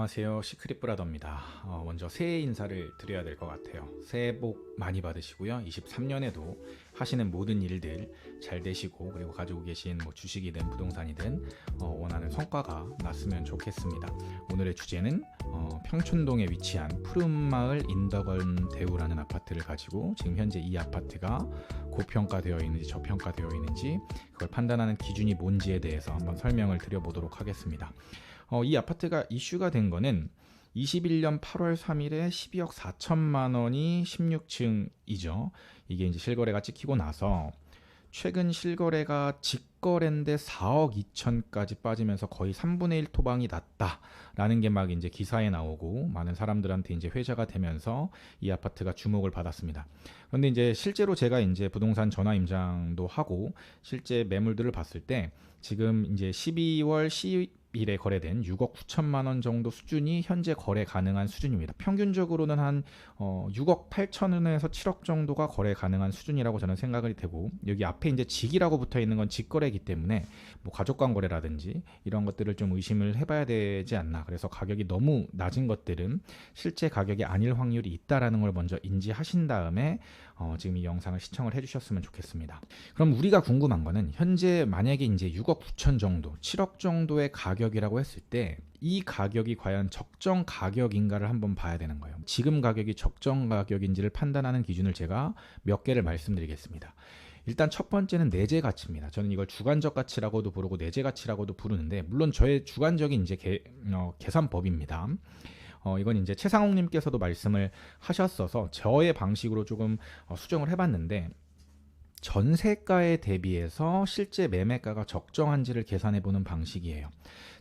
안녕하세요. 시크릿 브라더입니다. 먼저 새해 인사를 드려야 될 것 같아요. 새해 복 많이 받으시고요. 23년에도 하시는 모든 일들 잘 되시고, 그리고 가지고 계신 주식이든 부동산이든 원하는 성과가 났으면 좋겠습니다. 오늘의 주제는 평촌동에 위치한 푸른마을 인덕원 대우라는 아파트를 가지고 지금 현재 이 아파트가 고평가되어 있는지 저평가되어 있는지 그걸 판단하는 기준이 뭔지에 대해서 한번 설명을 드려보도록 하겠습니다. 이 아파트가 이슈가 된 거는 21년 8월 3일에 12억 4천만 원이 16층이죠. 이게 이제 실거래가 찍히고 나서 최근 실거래가 직거래인데 4억 2천까지 빠지면서 거의 3분의 1 토방이 났다라는 게 막 이제 기사에 나오고 많은 사람들한테 이제 회자가 되면서 이 아파트가 주목을 받았습니다. 그런데 이제 실제로 제가 이제 부동산 전화 임장도 하고 실제 매물들을 봤을 때 지금 이제 12월 10일에 거래된 6억 9천만 원 정도 수준이 현재 거래 가능한 수준입니다. 평균적으로는 한 6억 8천 원에서 7억 정도가 거래 가능한 수준이라고 저는 생각이 되고, 여기 앞에 이제 직이라고 붙어 있는 건 직거래이기 때문에 가족 간 거래라든지 이런 것들을 좀 의심을 해봐야 되지 않나. 그래서 가격이 너무 낮은 것들은 실제 가격이 아닐 확률이 있다라는 걸 먼저 인지하신 다음에 지금 이 영상을 시청을 해주셨으면 좋겠습니다. 그럼 우리가 궁금한 거는 현재 만약에 이제 6억 9천 정도, 7억 정도의 가격이라고 했을 때 이 가격이 과연 적정 가격인가를 한번 봐야 되는 거예요. 지금 가격이 적정 가격인지를 판단하는 기준을 제가 몇 개를 말씀드리겠습니다. 일단 첫 번째는 내재 가치입니다. 저는 이걸 주관적 가치라고도 부르고 내재 가치라고도 부르는데, 물론 저의 주관적인 이제 계산법입니다. 이건 이제 최상욱님께서도 말씀을 하셨어서 저의 방식으로 조금 수정을 해봤는데, 전세가에 대비해서 실제 매매가가 적정한지를 계산해보는 방식이에요.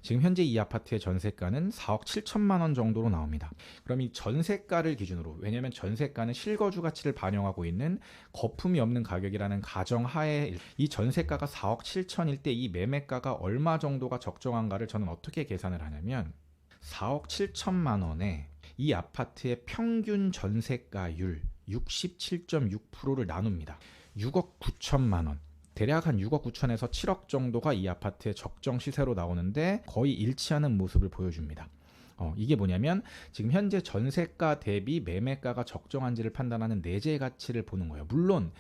지금 현재 이 아파트의 전세가는 4억 7천만 원 정도로 나옵니다. 그럼 이 전세가를 기준으로, 왜냐하면 전세가는 실거주 가치를 반영하고 있는 거품이 없는 가격이라는 가정하에 이 전세가가 4억 7천일 때 이 매매가가 얼마 정도가 적정한가를 저는 어떻게 계산을 하냐면 4억 7천만 원에 이 아파트의 평균 전세가율 67.6%를 나눕니다. 6억 9천만 원, 대략 한 6억 9천에서 7억 정도가 이 아파트의 적정 시세로 나오는데 거의 일치하는 모습을 보여줍니다. 이게 뭐냐면 지금 현재 전세가 대비 매매가가 적정한지를 판단하는 내재 가치를 보는 거예요. 물론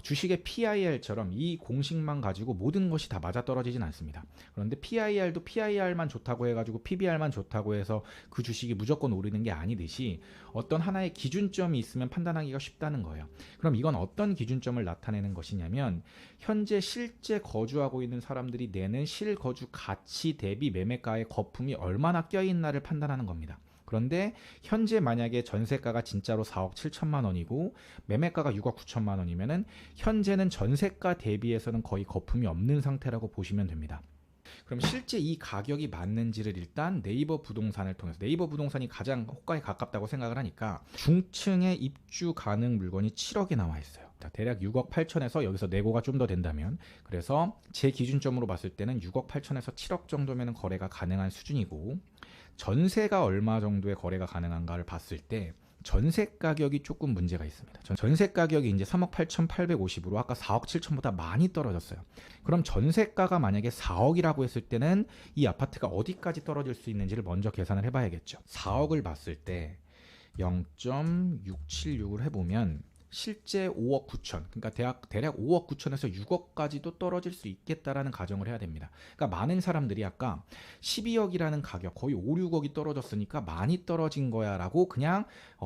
주식의 PIR처럼 이 공식만 가지고 모든 것이 다 맞아떨어지진 않습니다. 그런데 PIR도 PIR만 좋다고 해가지고 PBR만 좋다고 해서 그 주식이 무조건 오르는 게 아니듯이 어떤 하나의 기준점이 있으면 판단하기가 쉽다는 거예요. 그럼 이건 어떤 기준점을 나타내는 것이냐면 현재 실제 거주하고 있는 사람들이 내는 실거주 가치 대비 매매가의 거품이 얼마나 껴있나를 판단하는 겁니다. 그런데 현재 만약에 전세가가 진짜로 4억 7천만 원이고 매매가가 6억 9천만 원이면은 현재는 전세가 대비해서는 거의 거품이 없는 상태라고 보시면 됩니다. 그럼 실제 이 가격이 맞는지를 일단 네이버 부동산을 통해서, 네이버 부동산이 가장 호가에 가깝다고 생각을 하니까 중층에 입주 가능 물건이 7억에 나와 있어요. 대략 6억 8천에서 여기서 내고가 좀 더 된다면, 그래서 제 기준점으로 봤을 때는 6억 8천에서 7억 정도면 거래가 가능한 수준이고, 전세가 얼마 정도의 거래가 가능한가를 봤을 때 전세 가격이 조금 문제가 있습니다. 전세 가격이 이제 3억 8,850으로 아까 4억 7천보다 많이 떨어졌어요. 그럼 전세가가 만약에 4억이라고 했을 때는 이 아파트가 어디까지 떨어질 수 있는지를 먼저 계산을 해봐야겠죠. 4억을 봤을 때 0.676을 해보면 실제 5억 9천, 그러니까 대략 5억 9천에서 6억까지도 떨어질 수 있겠다라는 가정을 해야 됩니다. 그러니까 많은 사람들이 아까 12억이라는 가격, 거의 5, 6억이 떨어졌으니까 많이 떨어진 거야 라고 그냥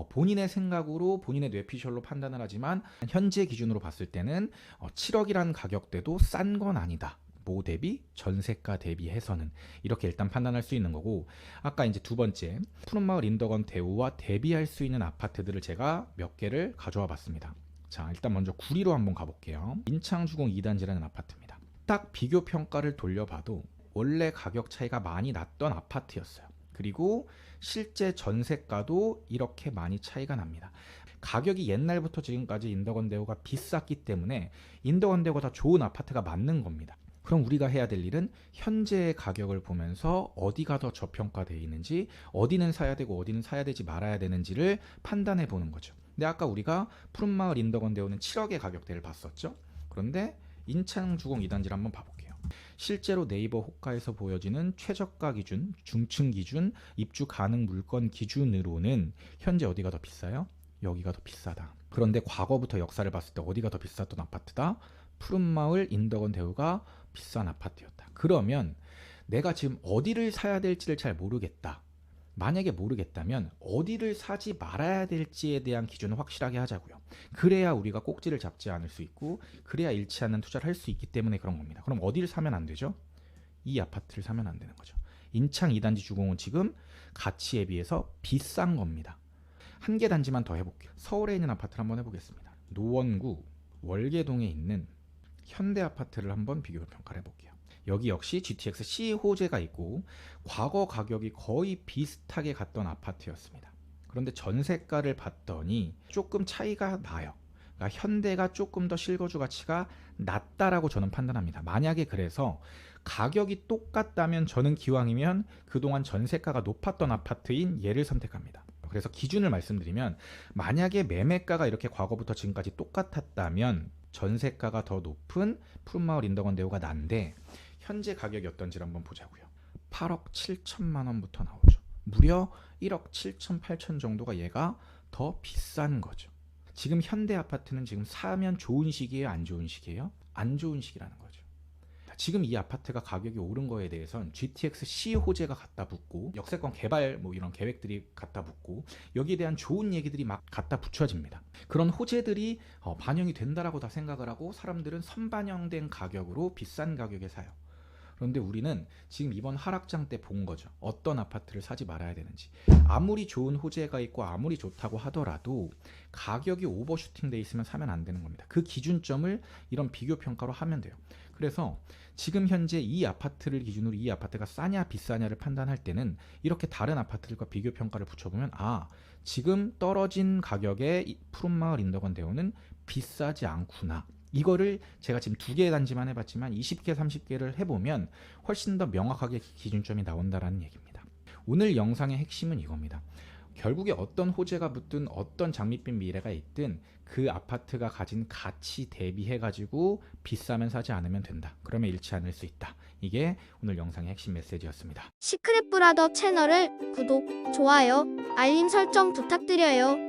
본인의 생각으로 본인의 뇌피셜로 판단을 하지만 현재 기준으로 봤을 때는 7억이라는 가격대도 싼 건 아니다. 모 대비 전세가 대비해서는 이렇게 일단 판단할 수 있는 거고, 아까 이제 두 번째 푸른마을 인덕원 대우와 대비할 수 있는 아파트들을 제가 몇 개를 가져와 봤습니다. 자, 일단 먼저 구리로 한번 가볼게요. 인창주공 2단지라는 아파트입니다. 딱 비교 평가를 돌려봐도 원래 가격 차이가 많이 났던 아파트였어요. 그리고 실제 전세가도 이렇게 많이 차이가 납니다. 가격이 옛날부터 지금까지 인덕원 대우가 비쌌기 때문에 인덕원 대우가 더 좋은 아파트가 맞는 겁니다. 그럼 우리가 해야 될 일은 현재의 가격을 보면서 어디가 더 저평가되어 있는지, 어디는 사야 되고 어디는 사야 되지 말아야 되는지를 판단해 보는 거죠. 근데 아까 우리가 푸른마을 인덕원 대우는 7억의 가격대를 봤었죠. 그런데 인창주공 2단지를 한번 봐볼게요. 실제로 네이버 호가에서 보여지는 최저가 기준, 중층 기준, 입주 가능 물건 기준으로는 현재 어디가 더 비싸요? 여기가 더 비싸다. 그런데 과거부터 역사를 봤을 때 어디가 더 비쌌던 아파트다? 푸른마을 인덕원 대우가 비싼 아파트였다. 그러면 내가 지금 어디를 사야 될지를 잘 모르겠다. 만약에 모르겠다면 어디를 사지 말아야 될지에 대한 기준을 확실하게 하자고요. 그래야 우리가 꼭지를 잡지 않을 수 있고, 그래야 잃지 않는 투자를 할 수 있기 때문에 그런 겁니다. 그럼 어디를 사면 안 되죠? 이 아파트를 사면 안 되는 거죠. 인창 2단지 주공은 지금 가치에 비해서 비싼 겁니다. 한 개 단지만 더 해볼게요. 서울에 있는 아파트를 한번 해보겠습니다. 노원구 월계동에 있는 현대 아파트를 한번 비교 평가를 해볼게요. 여기 역시 GTX C 호재가 있고 과거 가격이 거의 비슷하게 갔던 아파트였습니다. 그런데 전세가를 봤더니 조금 차이가 나요. 그러니까 현대가 조금 더 실거주 가치가 낮다라고 저는 판단합니다. 만약에 그래서 가격이 똑같다면 저는 기왕이면 그동안 전세가가 높았던 아파트인 얘를 선택합니다. 그래서 기준을 말씀드리면, 만약에 매매가가 이렇게 과거부터 지금까지 똑같았다면 전세가가 더 높은 푸른마을 인덕원 대우가 난데, 현재 가격이 어떤지를 한번 보자고요. 8억 7천만 원부터 나오죠. 무려 1억 7천 8천 정도가 얘가 더 비싼 거죠. 지금 현대 아파트는 지금 사면 좋은 시기예요, 안 좋은 시기예요? 안 좋은 시기라는 거죠. 지금 이 아파트가 가격이 오른 거에 대해선 GTX C 호재가 갖다 붙고, 역세권 개발 뭐 이런 계획들이 갖다 붙고, 여기에 대한 좋은 얘기들이 막 갖다 붙여집니다. 그런 호재들이 반영이 된다라고 다 생각을 하고 사람들은 선반영된 가격으로 비싼 가격에 사요. 그런데 우리는 지금 이번 하락장 때 본 거죠. 어떤 아파트를 사지 말아야 되는지. 아무리 좋은 호재가 있고 아무리 좋다고 하더라도 가격이 오버슈팅 돼 있으면 사면 안 되는 겁니다. 그 기준점을 이런 비교 평가로 하면 돼요. 그래서 지금 현재 이 아파트를 기준으로 이 아파트가 싸냐 비싸냐를 판단할 때는 이렇게 다른 아파트들과 비교 평가를 붙여보면, 지금 떨어진 가격에 푸른마을 인덕원 대우는 비싸지 않구나. 이거를 제가 지금 2개 단지만 해봤지만 20개, 30개를 해보면 훨씬 더 명확하게 기준점이 나온다라는 얘기입니다. 오늘 영상의 핵심은 이겁니다. 결국에 어떤 호재가 붙든 어떤 장밋빛 미래가 있든 그 아파트가 가진 가치 대비해가지고 비싸면 사지 않으면 된다. 그러면 잃지 않을 수 있다. 이게 오늘 영상의 핵심 메시지였습니다. 시크릿 브라더 채널을 구독, 좋아요, 알림 설정 부탁드려요.